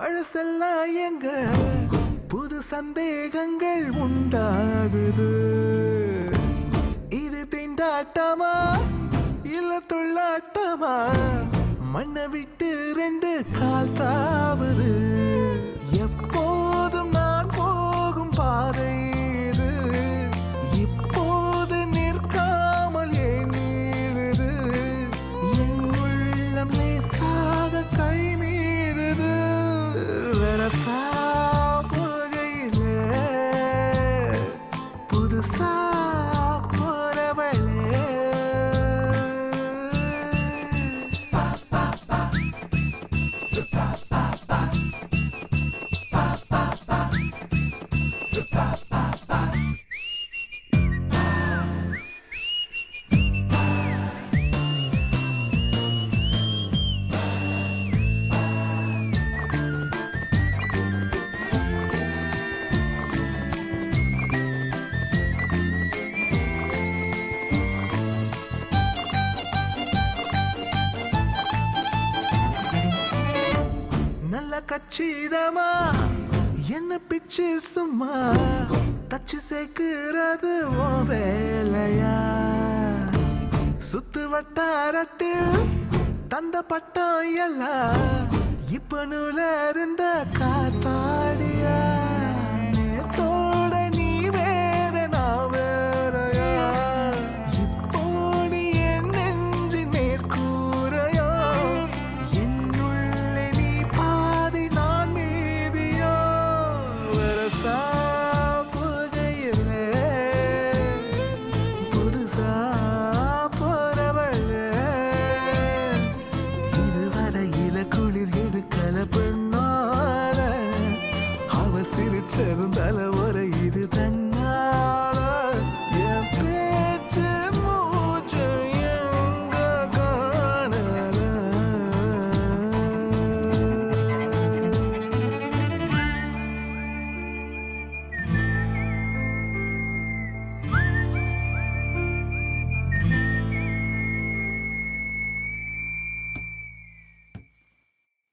பழசெல்லாம் எங்க புது சந்தேகங்கள் உண்டாகுது. இது திண்டாட்டமா இல்ல தொள்ளாட்டமா? மண்ணை விட்டு ரெண்டு கால் தாவுது. எப்போதும் நான் போகும் பாதை இது. இப்போது நிற்காமல் ஏன் நீளுது? என் உள்ளம் லேசாக கை மீறுது. வெரசா போகையிலே புதுசா போறவளே. கச்சிதமா என்ன பிச்சு சும்மா தச்சு சேர்க்கிறது ஓ வேலையா? சுத்து வட்டாரத்தில் தந்த பட்டம் எல்லாம் இப்ப நூல இருந்த காத்தாடியா? நேத்தோட நீ வேற நான் வேறையா? இப்போ நீ என் நெஞ்சு நேர்கூறையோ? என்னுள்ளே நீ பாதி நான் மீதியோ? வரசா புதையிலே புதுசா போறவளே. இதுவரையில குளிர் எடுக்கல பெண்ணால அவ சிரிச்சதும் தலை ஒரு இது தண்ணி